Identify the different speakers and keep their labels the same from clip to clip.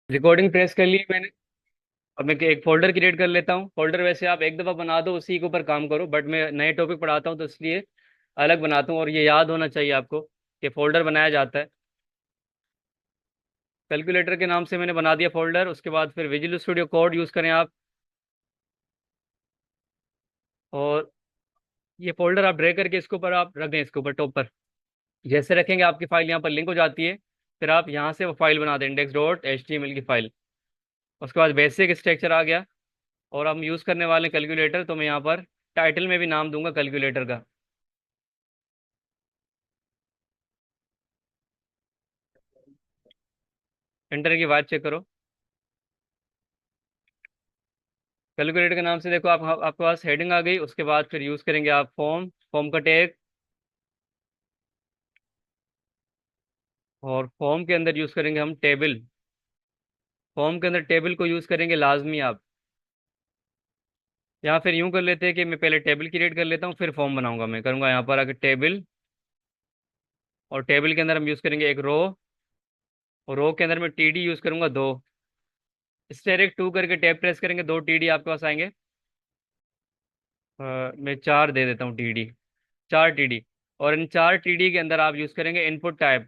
Speaker 1: Recording press कर ली मैंने। अब मैं एक फोल्डर क्रिएट कर लेता हूँ। फोल्डर वैसे आप एक दफ़ा बना दो, उसी के ऊपर काम करो, बट मैं नए टॉपिक पढ़ाता हूँ तो इसलिए अलग बनाता हूँ, और ये याद होना चाहिए आपको कि फोल्डर बनाया जाता है। कैलकुलेटर के नाम से मैंने बना दिया फोल्डर। उसके बाद फिर विजुअल स्टूडियो कोड यूज़ करें आप, और ये फोल्डर आप ड्रैग करके इसके ऊपर आप रख दें, इसके ऊपर टॉप पर। जैसे रखेंगे आपकी फाइल यहाँ पर लिंक हो जाती है। फिर आप यहाँ से वो फाइल बना दें, index.html की फाइल। उसके बाद बेसिक स्ट्रक्चर आ गया, और हम यूज़ करने वाले कैलकुलेटर, तो मैं यहाँ पर टाइटल में भी नाम दूंगा कैलकुलेटर का। एंटर की बात चेक करो। कैलकुलेटर के नाम से देखो आपके पास हेडिंग आ गई। उसके बाद फिर यूज़ करेंगे आप फॉर्म, फॉर्म का टैग, और फॉर्म के अंदर यूज़ करेंगे हम टेबल। फॉर्म के अंदर टेबल को यूज़ करेंगे लाजमी आप। यहाँ फिर यूँ कर लेते हैं कि मैं पहले टेबल क्रिएट कर लेता हूँ, फिर फॉर्म बनाऊंगा। मैं करूँगा यहाँ पर आकर टेबल, और टेबल के अंदर हम यूज़ करेंगे एक रो, और रो के अंदर मैं टी डी यूज़ करूँगा दो। डायरेक्ट टू करके टैब प्रेस करेंगे, दो टी डी आपके पास आएंगे। मैं चार दे देता हूँ टी डी, चार टी डी। और इन चार टी डी के अंदर आप यूज़ करेंगे इनपुट टाइप।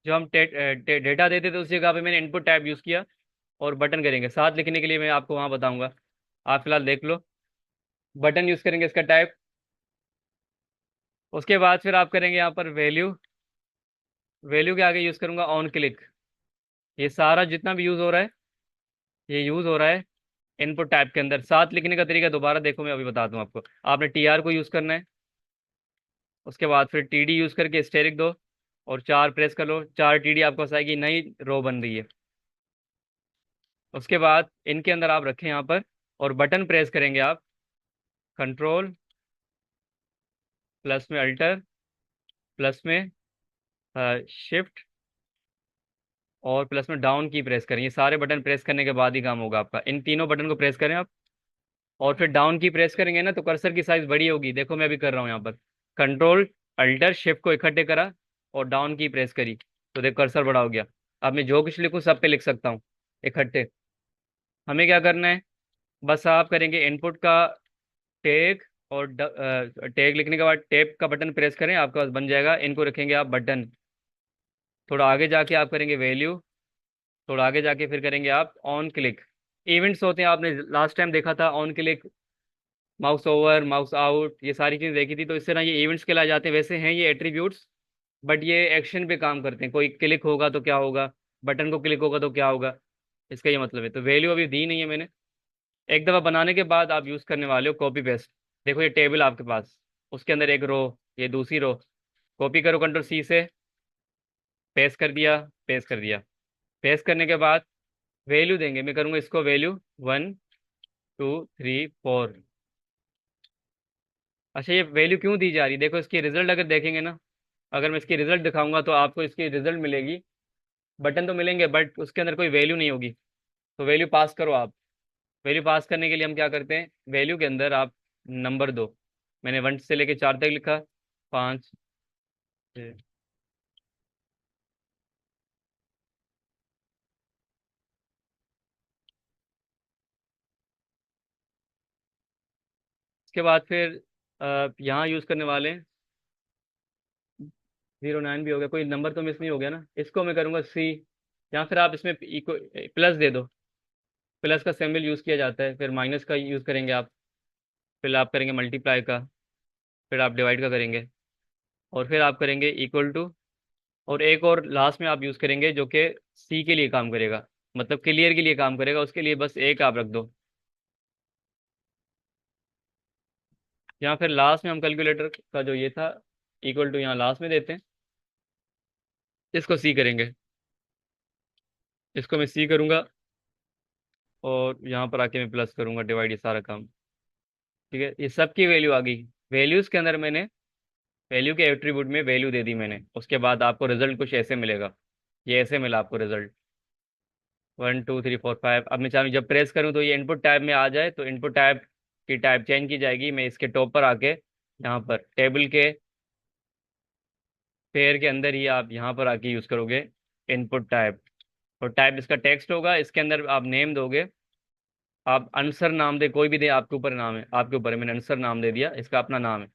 Speaker 1: जो हम डेटा देते थे उस जगह पे मैंने इनपुट टाइप यूज़ किया। और बटन करेंगे साथ लिखने के लिए, मैं आपको वहाँ बताऊँगा, आप फिलहाल देख लो। बटन यूज़ करेंगे इसका टाइप। उसके बाद फिर आप करेंगे यहाँ पर वैल्यू। वैल्यू के आगे यूज़ करूँगा ऑन क्लिक। ये सारा जितना भी यूज़ हो रहा है, ये यूज़ हो रहा है इनपुट टाइप के अंदर। साथ लिखने का तरीका दोबारा देखो, मैं अभी बताता हूँ आपको। आपने टी आर को यूज़ करना है। उसके बाद फिर टी डी यूज़ करके स्टेरिक दो, और चार प्रेस कर लो, चार टी डी आपके पास आएगी, नई रो बन रही है। उसके बाद इनके अंदर आप रखें यहाँ पर, और बटन प्रेस करेंगे आप, कंट्रोल प्लस में अल्टर, प्लस में शिफ्ट, और प्लस में डाउन की प्रेस करें। ये सारे बटन प्रेस करने के बाद ही काम होगा आपका। इन तीनों बटन को प्रेस करें आप, और फिर डाउन की प्रेस करेंगे ना, तो कर्सर की साइज बड़ी होगी। देखो मैं अभी कर रहा हूँ यहाँ पर, कंट्रोल अल्टर शिफ्ट को इकट्ठे करा, और डाउन की प्रेस करी, तो देख कर्सर बड़ा हो गया। अब मैं जो कुछ लिखूँ सब पे लिख सकता हूँ इकट्ठे। हमें क्या करना है, बस आप करेंगे इनपुट का टैग, और टैग लिखने के बाद टैब का बटन प्रेस करें, आपके पास बन जाएगा। इनको रखेंगे आप बटन। थोड़ा आगे जाके आप करेंगे वैल्यू, थोड़ा आगे जाके फिर करेंगे आप ऑन क्लिक। इवेंट्स होते हैं, आपने लास्ट टाइम देखा था on click, mouse over, mouse out, ये सारी चीज़ें देखी थी। तो इस तरह ये इवेंट्स कहलाए जाते हैं। वैसे हैं ये एट्रीब्यूट्स, बट ये एक्शन पे काम करते हैं। कोई क्लिक होगा तो क्या होगा, बटन को क्लिक होगा तो क्या होगा, इसका ये मतलब है। तो वैल्यू अभी दी नहीं है मैंने। एक दफ़ा बनाने के बाद आप यूज़ करने वाले हो कॉपी पेस्ट। देखो ये टेबल आपके पास, उसके अंदर एक रो, ये दूसरी रो। कॉपी करो कंट्रोल सी से, पेस्ट कर दिया, पेस्ट कर दिया। पेस्ट करने के बाद वैल्यू देंगे। मैं करूँगा इसको वैल्यू 1 2 3 4। अच्छा, ये वैल्यू क्यों दी जा रही है, देखो इसकी रिजल्ट अगर देखेंगे ना, अगर मैं इसकी रिजल्ट दिखाऊंगा तो आपको इसकी रिजल्ट मिलेगी। बटन तो मिलेंगे, बट उसके अंदर कोई वैल्यू नहीं होगी। तो वैल्यू पास करो आप। वैल्यू पास करने के लिए हम क्या करते हैं, वैल्यू के अंदर आप नंबर दो। मैंने 1 से लेके 4 तक लिखा, 5 6। उसके बाद फिर यहाँ यूज़ करने वाले हैं 09 भी हो गया, कोई नंबर तो मिस नहीं हो गया ना। इसको मैं करूँगा सी, या फिर आप इसमें इको प्लस दे दो। प्लस का सिंबल यूज़ किया जाता है। फिर माइनस का यूज़ करेंगे आप, फिर आप करेंगे मल्टीप्लाई का, फिर आप डिवाइड का करेंगे, और फिर आप करेंगे इक्वल टू। और एक और लास्ट में आप यूज़ करेंगे जो कि सी के लिए काम करेगा, मतलब क्लियर के लिए काम करेगा। उसके लिए बस एक आप रख दो। यहाँ फिर लास्ट में हम कैलकुलेटर का जो ये था, इक्वल टू यहाँ लास्ट में देते हैं। इसको सी करेंगे, इसको मैं सी करूँगा, और यहाँ पर आके मैं प्लस करूँगा, डिवाइड, ये सारा काम। ठीक है, ये सब की वैल्यू आ गई। वैल्यूज़ के अंदर मैंने वैल्यू के एट्रीब्यूट में वैल्यू दे दी मैंने। उसके बाद आपको रिजल्ट कुछ ऐसे मिलेगा, ये ऐसे मिला आपको रिजल्ट 1 2 3 4 5। अब मैं चाहूँ जब प्रेस करूँ तो ये इनपुट टैब में आ जाए, तो इनपुट टैब की टाइप चेंज की जाएगी। मैं इसके टॉप पर आके यहाँ पर टेबल के पेयर के अंदर ही आप यहाँ पर आके यूज़ करोगे इनपुट टाइप। और टाइप इसका टेक्स्ट होगा, इसके अंदर आप नेम दोगे। आप आंसर नाम दे, कोई भी दे, आपके ऊपर नाम है, आपके ऊपर है। मैंने आंसर नाम दे दिया, इसका अपना नाम है।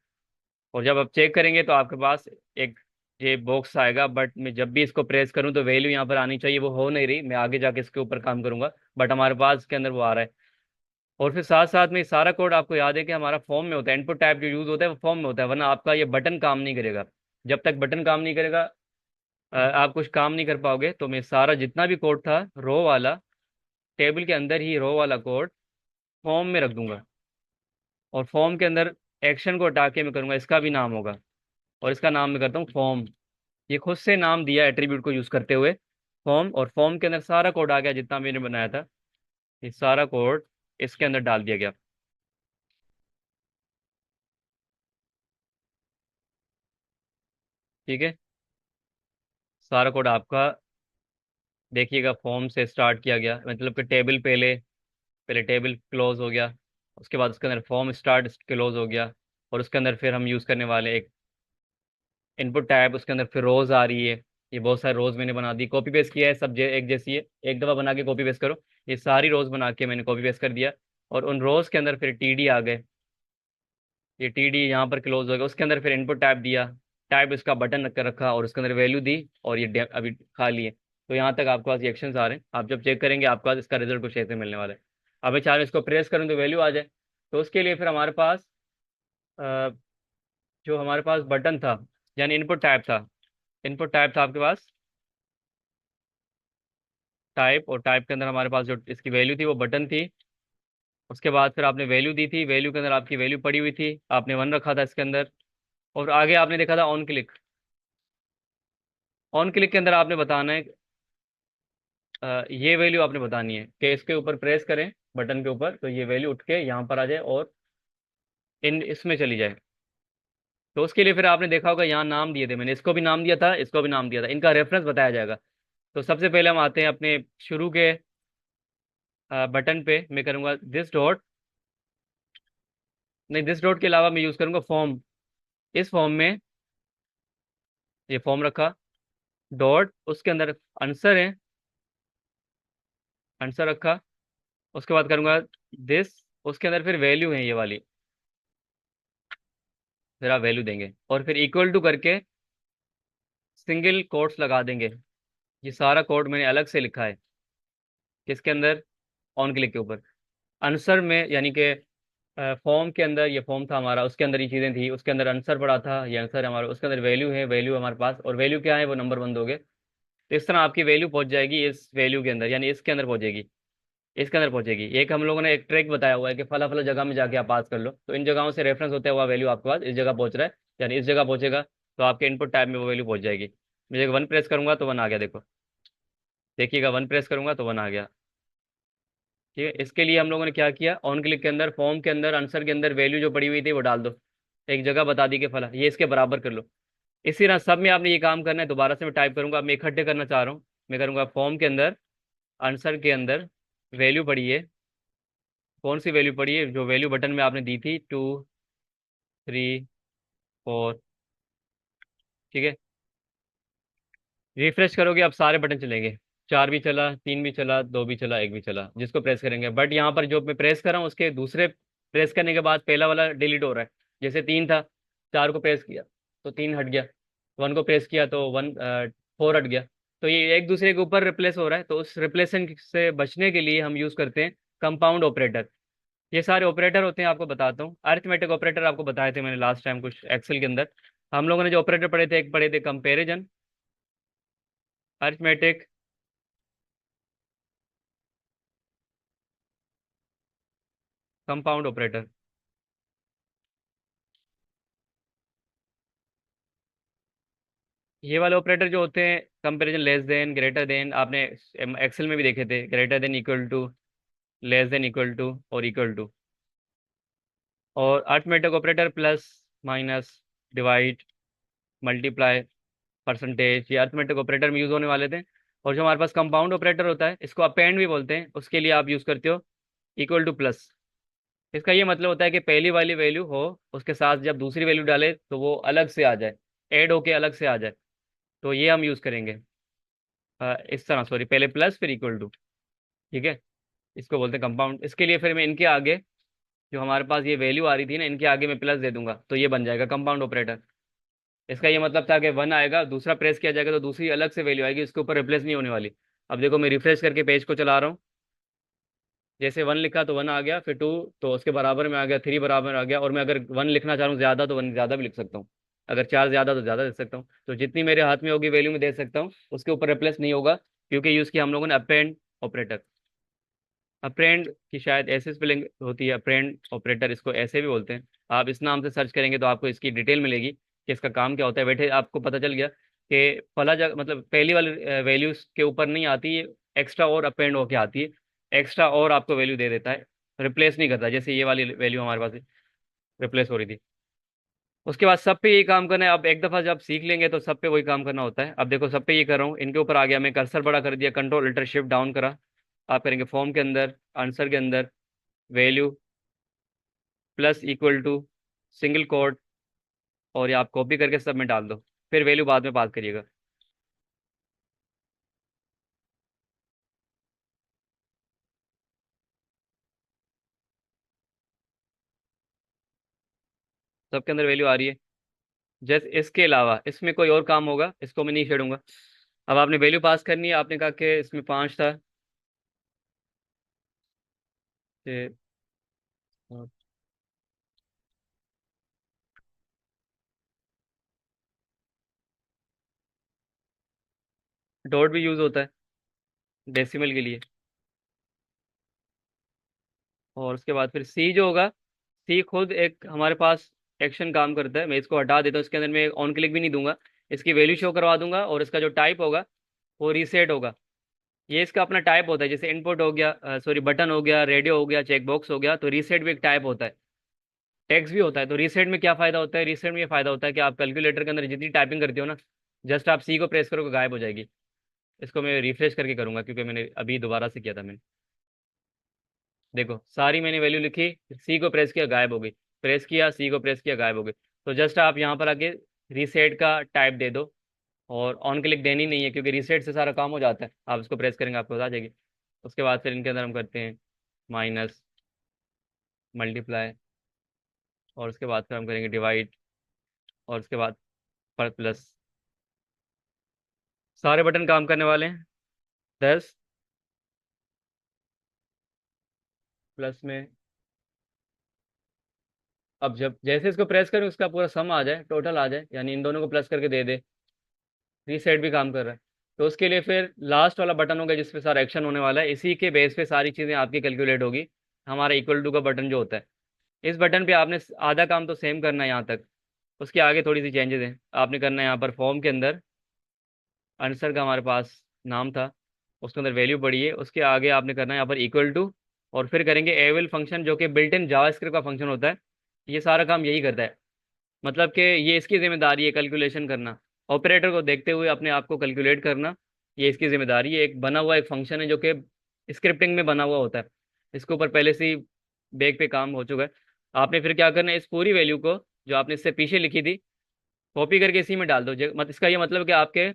Speaker 1: और जब आप चेक करेंगे तो आपके पास एक ये बॉक्स आएगा, बट मैं जब भी इसको प्रेस करूं तो वैल्यू यहाँ पर आनी चाहिए, वो हो नहीं रही। मैं आगे जाके इसके ऊपर काम करूंगा, बट हमारे पास इसके अंदर वो आ रहा है। और फिर साथ साथ में ये सारा कोड आपको याद है कि हमारा फॉर्म में होता है। इनपुट टाइप जो यूज होता है वो फॉर्म में होता है, वरना आपका ये बटन काम नहीं करेगा। जब तक बटन काम नहीं करेगा आप कुछ काम नहीं कर पाओगे। तो मैं सारा जितना भी कोड था रो वाला, टेबल के अंदर ही रो वाला कोड फॉर्म में रख दूंगा। और फॉर्म के अंदर एक्शन को हटा के मैं करूंगा इसका भी नाम होगा, और इसका नाम मैं करता हूँ फॉर्म। ये खुद से नाम दिया एट्रीब्यूट को यूज करते हुए फॉर्म, और फॉर्म के अंदर सारा कोड आ गया जितना मैंने बनाया था। ये सारा कोड इसके अंदर डाल दिया गया। ठीक है, सारा कोड आपका देखिएगा फॉर्म से स्टार्ट किया गया, मतलब कि टेबल पहले, पहले टेबल क्लोज हो गया, उसके बाद उसके अंदर फॉर्म स्टार्ट क्लोज हो गया। और उसके अंदर फिर हम यूज़ करने वाले एक इनपुट टैब, उसके अंदर फिर रोज आ रही है। ये बहुत सारे रोज मैंने बना दी, कॉपी पेस्ट किया है, सब एक जैसी है, एक दफ़ा बना के कॉपी पेस्ट करो। ये सारी रोज बना के मैंने कॉपी पेस्ट कर दिया। और उन रोज के अंदर फिर टीडी आ गए, ये टीडी यहाँ पर क्लोज हो गया। उसके अंदर फिर इनपुट टैब दिया, टैब इसका बटन रख कर रखा और उसके अंदर वैल्यू दी, और ये अभी खाली है। तो यहाँ तक आपके पास ये एक्शंस आ रहे हैं। आप जब चेक करेंगे आपके पास इसका रिजल्ट कुछ ऐसे मिलने वाला है। अब मैं चाह रहा हूँ इसको प्रेस करूँ तो वैल्यू आ जाए। तो उसके लिए फिर हमारे पास अ, जो हमारे पास बटन था, यानी इनपुट टाइप था, इनपुट टाइप था आपके पास टाइप, और टाइप के अंदर हमारे पास जो इसकी वैल्यू थी वो बटन थी। उसके बाद फिर आपने वैल्यू दी थी, वैल्यू के अंदर आपकी वैल्यू पड़ी हुई थी, आपने वन रखा था इसके अंदर। और आगे आपने देखा था ऑन क्लिक। ऑन क्लिक के अंदर आपने बताना है ये वैल्यू आपने बतानी है कि इसके ऊपर प्रेस करें बटन के ऊपर तो ये वैल्यू उठ के यहाँ पर आ जाए और इन इसमें चली जाए। तो उसके लिए फिर आपने देखा होगा यहाँ नाम दिए थे, मैंने इसको भी नाम दिया था, इसको भी नाम दिया था, इनका रेफरेंस बताया जाएगा। तो सबसे पहले हम आते हैं अपने शुरू के बटन पे। मैं करूँगा दिस डॉट, नहीं दिस डॉट के अलावा मैं यूज़ करूँगा फॉर्म। इस फॉर्म में ये फॉर्म रखा, डॉट उसके अंदर आंसर है, आंसर रखा। उसके बाद करूँगा दिस, उसके अंदर फिर वैल्यू है ये वाली, फिर आप वैल्यू देंगे और फिर इक्वल टू करके सिंगल कोट्स लगा देंगे। ये सारा कोड मैंने अलग से लिखा है किसके अंदर, ऑन क्लिक के ऊपर। आंसर में यानी कि फॉर्म के अंदर ये फॉर्म था हमारा, उसके अंदर ये चीज़ें थी, उसके अंदर आंसर पड़ा था, ये आंसर है हमारा। उसके अंदर वैल्यू है, वैल्यू हमारे पास, और वैल्यू क्या है वो नंबर वन दोगे। तो इस तरह आपकी वैल्यू पहुंच जाएगी इस वैल्यू के अंदर, यानी इसके अंदर पहुंचेगी, इसके अंदर पहुंचेगी। एक हम लोगों ने एक ट्रैक बताया हुआ है कि फला फला जगह में जाके आप पास कर लो, तो इन जगहों से रेफरेंस होता हुआ वैल्यू आपके पास इस जगह पहुंच रहा है, यानी इस जगह पहुंचेगा। तो आपके इनपुट टाइप में वो वैल्यू पहुंच जाएगी। मैं वन प्रेस करूंगा तो वन आ गया, देखो देखिएगा, वन प्रेस करूंगा तो वन आ गया। ठीक है, इसके लिए हम लोगों ने क्या किया, ऑन क्लिक के अंदर फॉर्म के अंदर आंसर के अंदर वैल्यू जो पड़ी हुई थी वो डाल दो, एक जगह बता दी कि फला ये इसके बराबर कर लो। इसी तरह सब में आपने ये काम करना है। दोबारा से मैं टाइप करूंगा, अब मैं इकट्ठे करना चाह रहा हूँ। मैं करूंगा फॉर्म के अंदर आंसर के अंदर वैल्यू पड़ी है, कौन सी वैल्यू पड़ी है, जो वैल्यू बटन में आपने दी थी 2 3 4। ठीक है, रिफ्रेश करोगे अब सारे बटन चलेंगे, चार भी चला, तीन भी चला, दो भी चला, एक भी चला, जिसको प्रेस करेंगे। बट यहाँ पर जो मैं प्रेस कर रहा हूँ उसके दूसरे प्रेस करने के बाद पहला वाला डिलीट हो रहा है। जैसे तीन था, चार को प्रेस किया तो तीन हट गया, वन को प्रेस किया तो वन फोर हट गया। तो ये एक दूसरे के ऊपर रिप्लेस हो रहा है, तो उस रिप्लेसन से बचने के लिए हम यूज़ करते हैं कंपाउंड ऑपरेटर। ये सारे ऑपरेटर होते हैं, आपको बताता हूँ। अरिथमेटिक ऑपरेटर आपको बताए थे मैंने लास्ट टाइम कुछ एक्सेल के अंदर। हम लोगों ने जो ऑपरेटर पढ़े थे, एक पढ़े थे कंपैरिजन, अरिथमेटिक, कंपाउंड ऑपरेटर। ये वाले ऑपरेटर जो होते हैं comparison, less than, greater than, आपने एक्सेल में भी देखे थे, greater than, equal to, less than, equal to और इक्वल टू। और arithmetic operator plus, minus, divide, multiply, percentage, ये अरिथमेटिक ऑपरेटर में यूज़ होने वाले थे। और जो हमारे पास कंपाउंड ऑपरेटर होता है, इसको अपेंड भी बोलते हैं, उसके लिए आप यूज़ करते हो इक्वल टू प्लस। इसका ये मतलब होता है कि पहली वाली वैल्यू हो, उसके साथ जब दूसरी वैल्यू डाले तो वो अलग से आ जाए, ऐड होके अलग से आ जाए। तो ये हम यूज़ करेंगे। इस तरह, सॉरी, पहले प्लस फिर इक्वल टू। ठीक है, इसको बोलते हैं कंपाउंड। इसके लिए फिर मैं इनके आगे जो हमारे पास ये वैल्यू आ रही थी ना, इनके आगे मैं प्लस दे दूंगा तो ये बन जाएगा कंपाउंड ऑपरेटर। इसका ये मतलब था कि वन आएगा, दूसरा प्रेस किया जाएगा तो दूसरी अलग से वैल्यू आएगी, इसके ऊपर रिप्लेस नहीं होने वाली। अब देखो मैं रिफ्रेश करके पेज को चला रहा हूँ, जैसे वन लिखा तो वन आ गया, फिर टू तो उसके बराबर में आ गया, थ्री बराबर में आ गया, और मैं अगर वन लिखना चाह रहा हूँ ज्यादा तो वन ज्यादा भी लिख सकता हूँ। अगर चार ज्यादा तो ज्यादा दे सकता हूँ, तो जितनी मेरे हाथ में होगी वैल्यू में दे सकता हूँ, उसके ऊपर रिप्लेस नहीं होगा, क्योंकि यूज किया हम लोगों ने अपेंड ऑपरेटर। अप्रेंड की शायद ऐसे स्पेलिंग होती है, अप्रेंड ऑपरेटर, इसको ऐसे भी बोलते हैं। आप इस नाम से सर्च करेंगे तो आपको इसकी डिटेल मिलेगी कि इसका काम क्या होता है। बैठे आपको पता चल गया कि फला जगह मतलब पहली वाली वैल्यूज के ऊपर नहीं आती, ये एक्स्ट्रा और अपेंड होके आती है। एक्स्ट्रा और आपको वैल्यू दे देता है, रिप्लेस नहीं करता, जैसे ये वाली वैल्यू हमारे पास रिप्लेस हो रही थी। उसके बाद सब पे यही काम करना है। अब एक दफ़ा जब सीख लेंगे तो सब पे वही काम करना होता है। अब देखो सब पे ये कर रहा हूँ, इनके ऊपर आ गया, मैं कर्सर बड़ा कर दिया, कंट्रोल अल्टर शिफ्ट डाउन करा। आप करेंगे फॉर्म के अंदर, आंसर के अंदर, value plus equal to, single quote, और ये आप कॉपी करके सब में डाल दो, फिर वैल्यू बाद में पास करिएगा। सबके अंदर वैल्यू आ रही है। जैसे इसके अलावा इसमें कोई और काम होगा, इसको मैं नहीं छेड़ूंगा। अब आपने वैल्यू पास करनी है, आपने कहा कि इसमें पाँच था, कि डॉट भी यूज़ होता है डेसिमल के लिए। और उसके बाद फिर सी जो होगा, सी खुद एक हमारे पास एक्शन काम करता है। मैं इसको हटा देता हूँ, इसके अंदर मैं ऑन क्लिक भी नहीं दूंगा, इसकी वैल्यू शो करवा दूंगा, और इसका जो टाइप होगा वो रीसेट होगा। ये इसका अपना टाइप होता है, जैसे इनपुट हो गया, सॉरी बटन हो गया, रेडियो हो गया, चेक बॉक्स हो गया, तो रीसेट भी एक टाइप होता है, टेक्स्ट भी होता है। तो रीसेट में क्या फायदा होता है, रीसेट में ये फायदा होता है कि आप कैलकुलेटर के अंदर जितनी टाइपिंग करते हो ना, जस्ट आप सी को प्रेस करोगे गायब हो जाएगी। इसको मैं रिफ्रेश करके करूंगा, क्योंकि मैंने अभी दोबारा से किया था मैंने। देखो सारी मैंने वैल्यू लिखी, सी को प्रेस किया गायब हो गई, प्रेस किया सी को प्रेस किया गायब हो गई। तो जस्ट आप यहाँ पर आके रीसेट का टाइप दे दो, और ऑन क्लिक देनी नहीं है, क्योंकि रीसेट से सारा काम हो जाता है। आप इसको प्रेस करेंगे आपको बता जाएगी। उसके बाद फिर इनके अंदर हम करते हैं माइनस, मल्टीप्लाई, और उसके बाद फिर हम करेंगे डिवाइड, और उसके बाद पर प्लस। सारे बटन काम करने वाले हैं। 10 प्लस में, अब जब जैसे इसको प्रेस करें उसका पूरा सम आ जाए, टोटल आ जाए, यानी इन दोनों को प्लस करके दे दे, रीसेट भी काम कर रहा है। तो उसके लिए फिर लास्ट वाला बटन होगा जिस पे सारा एक्शन होने वाला है, इसी के बेस पे सारी चीज़ें आपकी कैलकुलेट होगी। हमारा इक्वल टू का बटन जो होता है, इस बटन पे आपने आधा काम तो सेम करना है यहाँ तक। उसके आगे थोड़ी सी चेंजेस हैं, आपने करना है यहाँ पर फॉर्म के अंदर, आंसर का हमारे पास नाम था, उसके अंदर वैल्यू पड़ी है, उसके आगे आपने करना है यहाँ पर इक्वल टू, और फिर करेंगे एविल फंक्शन जो कि बिल्ट इन जावास्क्रिप्ट का फंक्शन होता है। ये सारा काम यही करता है, मतलब कि ये इसकी जिम्मेदारी है कैलकुलेशन करना, ऑपरेटर को देखते हुए अपने आप को कैलकुलेट करना। ये इसकी जिम्मेदारी है। एक बना हुआ एक फंक्शन है जो कि स्क्रिप्टिंग में बना हुआ होता है, इसके ऊपर पहले से ही बैक पे काम हो चुका है। आपने फिर क्या करना है, इस पूरी वैल्यू को जो आपने इससे पीछे लिखी थी, कॉपी करके इसी में डाल दो। इसका ये मतलब कि आपके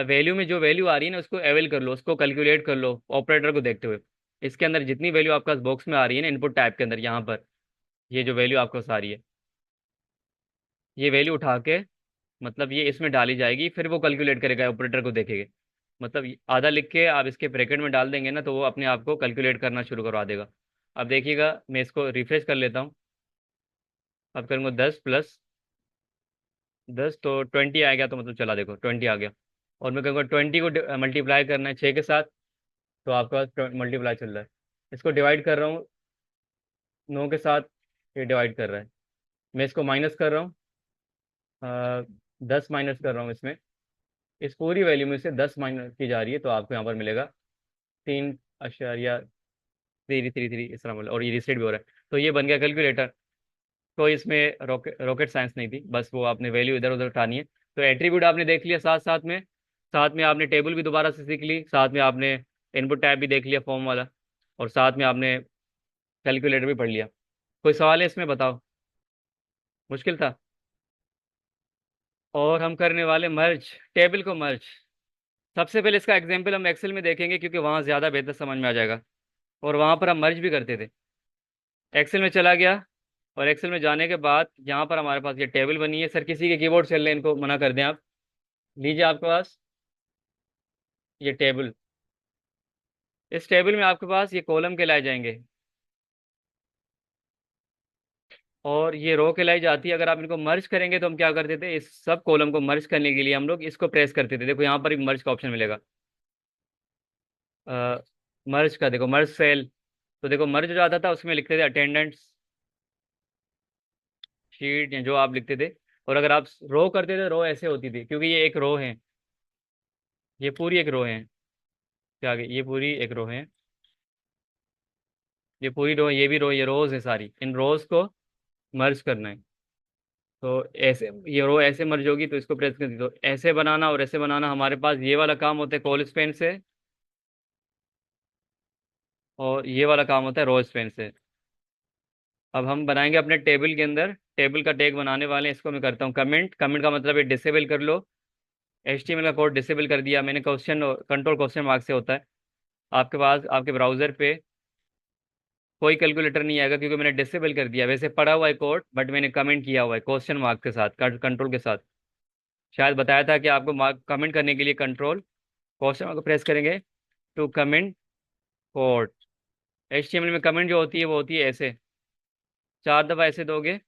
Speaker 1: वैल्यू में जो वैल्यू आ रही है ना, उसको अवेल कर लो, उसको कैलकुलेट कर लो ऑपरेटर को देखते हुए। इसके अंदर जितनी वैल्यू आपका बॉक्स में आ रही है ना, इनपुट टाइप के अंदर, यहाँ पर ये जो वैल्यू आपको आ रही है, ये वैल्यू उठा के मतलब ये इसमें डाली जाएगी, फिर वो कैलकुलेट करेगा, ऑपरेटर को देखेगा। मतलब आधा लिख के आप इसके ब्रैकेट में डाल देंगे ना, तो वो अपने आप को कैलकुलेट करना शुरू करवा देगा। अब देखिएगा, मैं इसको रिफ्रेश कर लेता हूँ। अब करूँगा 10 + 10 तो 20 आ गया, तो मतलब चला देखो 20 आ गया। और मैं कहूँगा 20 को मल्टीप्लाई करना है 6 के साथ, तो आपके पास मल्टीप्लाई चल रहा है। इसको डिवाइड कर रहा हूँ 9 के साथ, ये डिवाइड कर रहा है। मैं इसको माइनस कर रहा हूँ, 10 माइनस कर रहा हूँ इसमें, इस पूरी वैल्यू में से 10 माइनस की जा रही है, तो आपको यहाँ पर मिलेगा 3.333, इस तरह मतलब, और ये रिसेट भी हो रहा है। तो ये बन गया कैलकुलेटर। तो इसमें रॉकेट साइंस नहीं थी, बस वो आपने वैल्यू इधर उधर उठानी है। तो एट्रीब्यूट आपने देख लिया, साथ साथ में, साथ में आपने टेबल भी दोबारा से सीख ली, साथ में आपने इनपुट टैब भी देख लिया फॉर्म वाला, और साथ में आपने कैलकुलेटर भी पढ़ लिया। कोई सवाल है इसमें, बताओ। मुश्किल था। और हम करने वाले मर्ज, टेबल को मर्ज। सबसे पहले इसका एग्जाम्पल हम एक्सेल में देखेंगे, क्योंकि वहाँ ज़्यादा बेहतर समझ में आ जाएगा। और वहाँ पर हम मर्ज भी करते थे। एक्सेल में चला गया, और एक्सेल में जाने के बाद यहाँ पर हमारे पास ये टेबल बनी है। सर किसी के कीबोर्ड चल रहे हैं, इनको मना कर दें आप। लीजिए आपके पास ये टेबल। इस टेबल में आपके पास ये कॉलम कहलाए जाएंगे, और ये रो कहलाई जाती है। अगर आप इनको मर्ज करेंगे तो हम क्या करते थे, इस सब कॉलम को मर्ज करने के लिए हम लोग इसको प्रेस करते थे। देखो यहाँ पर एक मर्ज का ऑप्शन मिलेगा। मर्ज का देखो, मर्ज सेल। तो देखो मर्ज जो आता था उसमें लिखते थे अटेंडेंट्स शीट, या जो आप लिखते थे। और अगर आप रो करते थे, रो ऐसे होती थी, क्योंकि ये एक रो है। ये पूरी एक रो है। क्या आगे, ये पूरी एक रो है। ये पूरी रो, ये भी रो, ये रोज है सारी। इन रोज को मर्ज करना है। तो ऐसे ये रो ऐसे मर्ज होगी, तो इसको प्रेस कर दी। तो ऐसे बनाना और ऐसे बनाना हमारे पास ये वाला काम होता है कॉल स्पेन से, और ये वाला काम होता है रो स्पेन से। अब हम बनाएंगे अपने टेबल के अंदर, टेबल का टैग बनाने वाले हैं। इसको मैं करता हूँ कमेंट। कमेंट का मतलब है डिसेबल कर लो। HTML का कोड डिसेबल कर दिया मैंने। क्वेश्चन, कंट्रोल क्वेश्चन मार्क से होता है। आपके पास आपके ब्राउजर पे कोई कैलकुलेटर नहीं आएगा, क्योंकि मैंने डिसेबल कर दिया। वैसे पढ़ा हुआ है कोड, बट मैंने कमेंट किया हुआ है क्वेश्चन मार्क के साथ, कंट्रोल के साथ। शायद बताया था कि आपको मार्क कमेंट करने के लिए कंट्रोल क्वेश्चन मार्क को प्रेस करेंगे टू कमेंट कोड। HTML में कमेंट जो होती है वो होती है ऐसे, 4 दफ़ा ऐसे दोगे,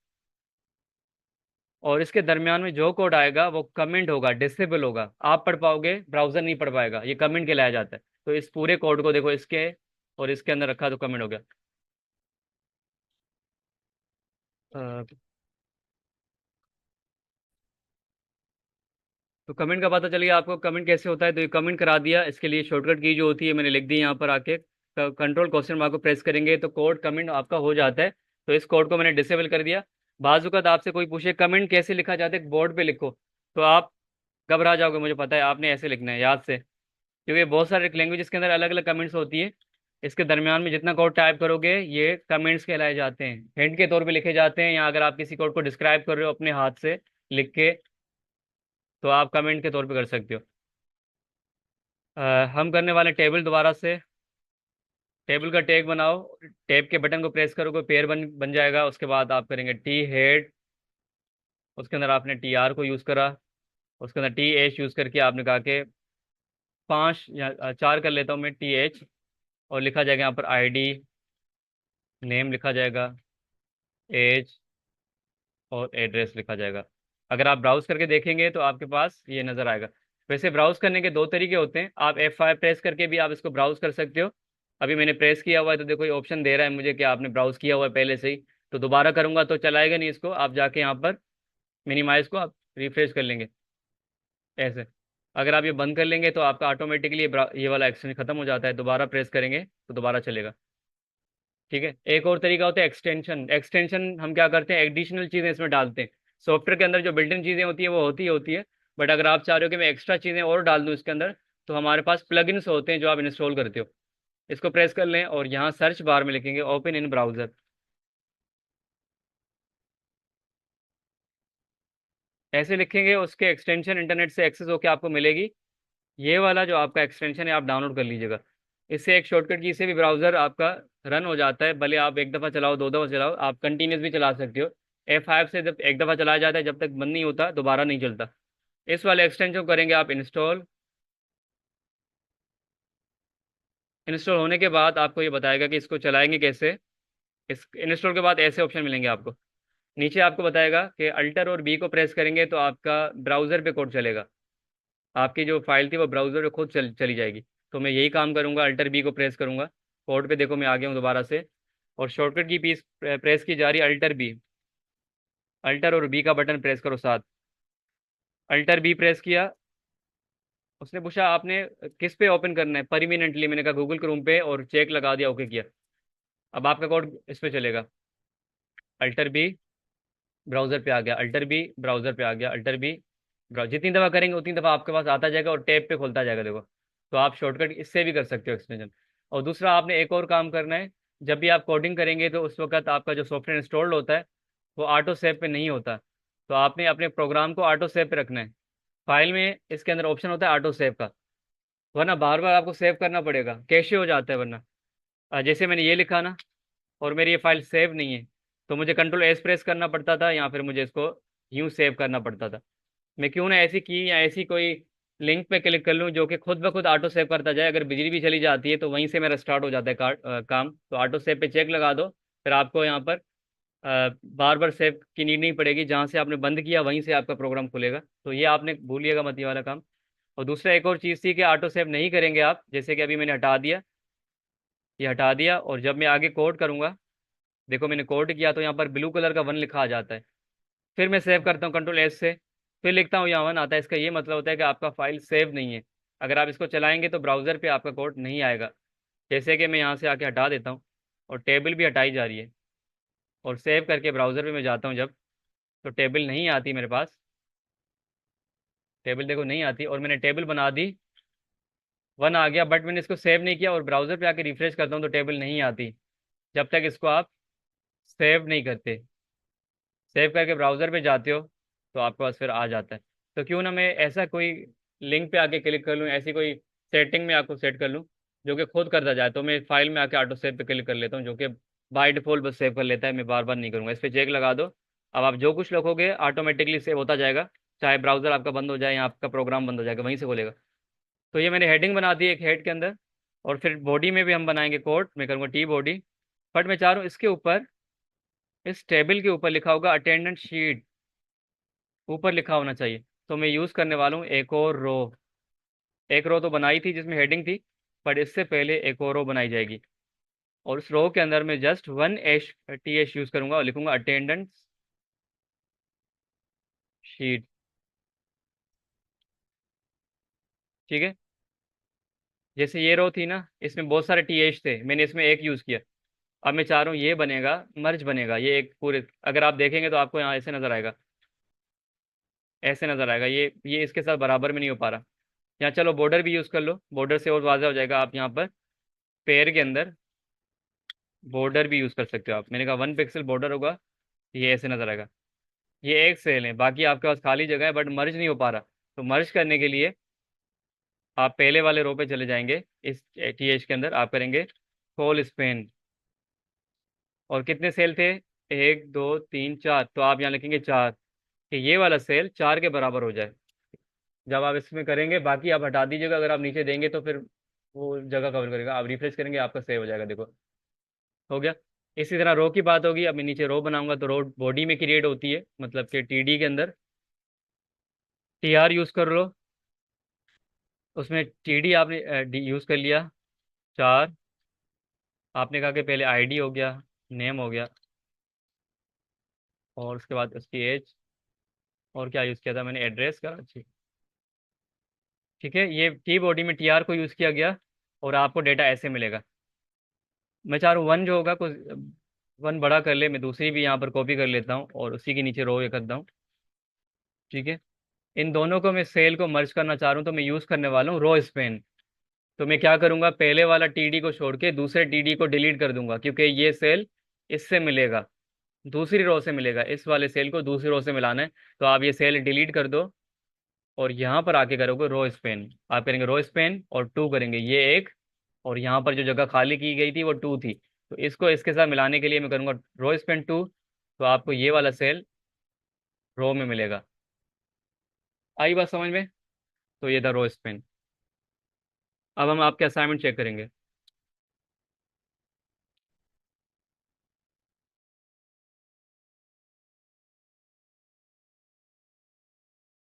Speaker 1: और इसके दरमियान में जो कोड आएगा वो कमेंट होगा, डिसेबल होगा। आप पढ़ पाओगे, ब्राउजर नहीं पढ़ पाएगा। ये कमेंट के लाया जाता है। तो इस पूरे कोड को देखो, इसके और इसके अंदर रखा तो कमेंट हो गया। अ, तो कमेंट का पता चल गया आपको कमेंट कैसे होता है। तो ये कमेंट करा दिया। इसके लिए शॉर्टकट की जो होती है मैंने लिख दी यहाँ पर आके। कंट्रोल क्वेश्चन मार्क को प्रेस करेंगे तो कोड कमेंट आपका हो जाता है। तो इस कोड को मैंने डिसेबल कर दिया। बाजूकात आपसे कोई पूछे कमेंट कैसे लिखा जाता है, बोर्ड पे लिखो, तो आप घबरा जाओगे। मुझे पता है आपने ऐसे लिखना है याद से, क्योंकि बहुत सारे लैंग्वेज के अंदर अलग अलग कमेंट्स होती है। इसके दरमियान में जितना कोड टाइप करोगे ये कमेंट्स कहलाए जाते हैं, हिंट के तौर पे लिखे जाते हैं। या अगर आप किसी कोड को डिस्क्राइब कर रहे हो अपने हाथ से लिख के, तो आप कमेंट के तौर पे कर सकते हो। हम करने वाले टेबल दोबारा से। टेबल का टैग बनाओ। टैब के बटन को प्रेस करोगे, पेयर बन बन जाएगा। उसके बाद आप करेंगे टी हेड। उसके अंदर आपने TR को यूज़ करा। उसके अंदर TH यूज़ करके आपने कहा कि 5 या 4 कर लेता हूँ मैं, TH। और लिखा जाएगा यहाँ पर ID, नेम लिखा जाएगा, एज, और एड्रेस लिखा जाएगा। अगर आप ब्राउज करके देखेंगे तो आपके पास ये नज़र आएगा। वैसे ब्राउज करने के दो तरीके होते हैं। आप F5 प्रेस करके भी आप इसको ब्राउज कर सकते हो। अभी मैंने प्रेस किया हुआ है तो देखो ये ऑप्शन दे रहा है मुझे कि आपने ब्राउज किया हुआ है पहले से ही। तो दोबारा करूंगा तो चलाएगा नहीं इसको। आप जाके यहाँ पर मिनिमाइज को आप रिफ्रेश कर लेंगे ऐसे। अगर आप ये बंद कर लेंगे तो आपका ऑटोमेटिकली ये वाला एक्शन खत्म हो जाता है। दोबारा प्रेस करेंगे तो दोबारा चलेगा। ठीक है। एक और तरीका होता है एक्सटेंशन। एक्सटेंशन हम क्या करते हैं, एडिशनल चीज़ें इसमें डालते हैं। सॉफ्टवेयर के अंदर जो बिल्ट इन चीज़ें होती हैं वो होती है। बट अगर आप चाह रहे हो कि मैं एक्स्ट्रा चीज़ें और डाल दूँ इसके अंदर, तो हमारे पास प्लगइन्स होते हैं जो आप इंस्टॉल करते हो। इसको प्रेस कर लें और यहाँ सर्च बार में लिखेंगे ओपन इन ब्राउज़र। ऐसे लिखेंगे, उसके एक्सटेंशन इंटरनेट से एक्सेस होकर आपको मिलेगी। ये वाला जो आपका एक्सटेंशन है आप डाउनलोड कर लीजिएगा। इससे एक शॉर्टकट की से भी ब्राउज़र आपका रन हो जाता है। भले आप एक दफ़ा चलाओ, 2 दफ़ा चलाओ, आप कंटिन्यूस भी चला सकते हो। F5 से जब एक दफ़ा चलाया जाता है, जब तक बंद नहीं होता दोबारा नहीं चलता। इस वाले एक्सटेंशन को करेंगे आप इंस्टॉल। इंस्टॉल होने के बाद आपको ये बताएगा कि इसको चलाएंगे कैसे। इस इंस्टॉल के बाद ऐसे ऑप्शन मिलेंगे आपको। नीचे आपको बताएगा कि अल्टर और बी को प्रेस करेंगे तो आपका ब्राउज़र पे कोड चलेगा। आपकी जो फाइल थी वो ब्राउज़र पे खुद चली जाएगी। तो मैं यही काम करूँगा, अल्टर बी को प्रेस करूँगा। कोड पे देखो मैं आ गया हूँ दोबारा से। और शॉर्टकट की पीस प्रेस की जा रही है, अल्टर बी। अल्टर और बी का बटन प्रेस करो साथ। अल्टर बी प्रेस किया। उसने पूछा आपने किस पे ओपन करना है परमानेंटली, मैंने कहा गूगल क्रोम पे, और चेक लगा दिया, ओके किया। अब आपका कोड इस पे चलेगा। अल्टर बी, ब्राउज़र पे आ गया। अल्टर बी, ब्राउज़र पे आ गया। अल्टर बी, जितनी दफ़ा करेंगे उतनी दफ़ा आपके पास आता जाएगा और टैब पे खुलता जाएगा देखो। तो आप शॉर्टकट इससे भी कर सकते हो एक्सटेंशन। और दूसरा आपने एक और काम करना है। जब भी आप कोडिंग करेंगे तो उस वक्त आपका जो सॉफ्टवेयर इंस्टॉल्ड होता है वो ऑटो सेव पे नहीं होता। तो आपने अपने प्रोग्राम को ऑटो सेव पे रखना है। फाइल में इसके अंदर ऑप्शन होता है ऑटो सेव का। वरना बार बार आपको सेव करना पड़ेगा, कैसे हो जाता है वरना। जैसे मैंने ये लिखा ना, और मेरी ये फाइल सेव नहीं है, तो मुझे कंट्रोल एस प्रेस करना पड़ता था, या फिर मुझे इसको यूं सेव करना पड़ता था। मैं क्यों ना ऐसी की, या ऐसी कोई लिंक पे क्लिक कर लूँ जो कि खुद ब खुद ऑटो सेव करता जाए। अगर बिजली भी चली जाती है तो वहीं से मेरा स्टार्ट हो जाता है काम। तो ऑटो सेव पे चेक लगा दो, फिर आपको यहाँ पर बार बार सेव की नीड नहीं पड़ेगी। जहाँ से आपने बंद किया वहीं से आपका प्रोग्राम खुलेगा। तो ये आपने भूलिएगा मत ये वाला काम। और दूसरा एक और चीज़ थी कि ऑटो सेव नहीं करेंगे आप, जैसे कि अभी मैंने हटा दिया, ये हटा दिया, और जब मैं आगे कोड करूँगा, देखो मैंने कोड किया तो यहाँ पर ब्लू कलर का वन लिखा आ जाता है। फिर मैं सेव करता हूँ कंट्रोल एस से, फिर लिखता हूँ यहाँ वन आता है। इसका ये मतलब होता है कि आपका फाइल सेव नहीं है। अगर आप इसको चलाएंगे तो ब्राउज़र पे आपका कोड नहीं आएगा। जैसे कि मैं यहाँ से आके हटा देता हूँ, और टेबल भी हटाई जा रही है, और सेव करके ब्राउज़र पे मैं जाता हूँ जब, तो टेबल नहीं आती मेरे पास। टेबल देखो नहीं आती, और मैंने टेबल बना दी, वन आ गया, बट मैंने इसको सेव नहीं किया, और ब्राउज़र पे आके रिफ्रेश करता हूँ तो टेबल नहीं आती। जब तक इसको आप सेव नहीं करते, सेव करके ब्राउज़र पे जाते हो, तो आपके पास फिर आ जाता है। तो क्यों ना मैं ऐसा कोई लिंक पे आके क्लिक कर लूँ, ऐसी कोई सेटिंग में आपको सेट कर लूँ जो कि खुद करता जाए। तो मैं फाइल में आके ऑटो सेव पे क्लिक कर लेता हूँ, जो कि बाय डिफ़ॉल्ट बस सेव कर लेता है, मैं बार बार नहीं करूँगा। इस पर चेक लगा दो, अब आप जो कुछ लिखोगे ऑटोमेटिकली सेव होता जाएगा, चाहे ब्राउज़र आपका बंद हो जाए या आपका प्रोग्राम बंद हो जाएगा, वहीं से खोलेगा। तो ये मैंने हेडिंग बना दी एक हेड के अंदर, और फिर बॉडी में भी हम बनाएंगे कोड, मैं करूँगा टी बॉडी। बट मैं चाह रहा हूँ इसके ऊपर, इस टेबल के ऊपर लिखा होगा अटेंडेंस शीट, ऊपर लिखा होना चाहिए। तो मैं यूज़ करने वाला हूँ एक और रो। एक रो तो बनाई थी जिसमें हेडिंग थी, बट इससे पहले एक और रो बनाई जाएगी, और उस रो के अंदर मैं just one H T H use करूँगा, और लिखूंगा अटेंडेंस शीट। ठीक है। जैसे ये रो थी ना, इसमें बहुत सारे टी एच थे, मैंने इसमें एक यूज़ किया। अब मैं चाह रहा हूँ ये बनेगा, मर्ज बनेगा, ये एक पूरे, अगर आप देखेंगे तो आपको यहाँ ऐसे नज़र आएगा, ऐसे नज़र आएगा। ये इसके साथ बराबर में नहीं हो पा रहा। यहाँ चलो बॉर्डर भी यूज़ कर लो, बॉर्डर से और वाज़ा हो जाएगा। आप यहाँ पर पेयर के अंदर बॉर्डर भी यूज़ कर सकते हो आप। मैंने कहा 1 पिक्सल बॉर्डर होगा, ये ऐसे नज़र आएगा। ये एक सेल है, बाकी आपके पास खाली जगह है, बट मर्ज नहीं हो पा रहा। तो मर्ज करने के लिए आप पहले वाले रो पे चले जाएंगे, इस टी एच के अंदर आप करेंगे होल स्पेन। और कितने सेल थे, 1 2 3 4, तो आप यहाँ लिखेंगे 4, कि ये वाला सेल 4 के बराबर हो जाए। जब आप इसमें करेंगे, बाकी आप हटा दीजिएगा, अगर आप नीचे देंगे तो फिर वो जगह कवर करेगा। आप रिफ्रेश करेंगे, आपका सेव हो जाएगा, देखो हो गया। इसी तरह रो की बात होगी, अब मैं नीचे रो बनाऊंगा, तो रो बॉडी में क्रिएट होती है, मतलब कि टी डी के अंदर टी आर यूज़ कर लो। उसमें टी डी आपने यूज़ कर लिया, 4। आपने कहा कि पहले आईडी हो गया, नेम हो गया, और उसके बाद उसकी एज, और क्या यूज़ किया था मैंने, एड्रेस कराची। ठीक है, ये टी बॉडी में टी आर को यूज़ किया गया, और आपको डेटा ऐसे मिलेगा। मैं चाह रहा हूँ वन जो होगा कुछ, वन बड़ा कर ले, मैं दूसरी भी यहाँ पर कॉपी कर लेता हूँ, और उसी के नीचे रो ये करता हूँ। ठीक है। इन दोनों को मैं सेल को मर्ज करना चाह रहा हूँ, तो मैं यूज़ करने वाला हूँ रो स्पेन। तो मैं क्या करूँगा, पहले वाला टीडी को छोड़ के दूसरे टीडी को डिलीट कर दूंगा, क्योंकि ये सेल इससे मिलेगा, दूसरी रो से मिलेगा। इस वाले सेल को दूसरी रो से मिलाना है। तो आप ये सेल डिलीट कर दो, और यहाँ पर आके करोगे रो स्पेन। आप करेंगे रो स्पेन और 2 करेंगे, ये एक, और यहाँ पर जो जगह खाली की गई थी वो 2 थी, तो इसको इसके साथ मिलाने के लिए मैं करूँगा रो स्पेन 2। तो आपको ये वाला सेल रो में मिलेगा। आई बात समझ में। तो ये था रो स्पेन। अब हम आपके असाइनमेंट चेक करेंगे।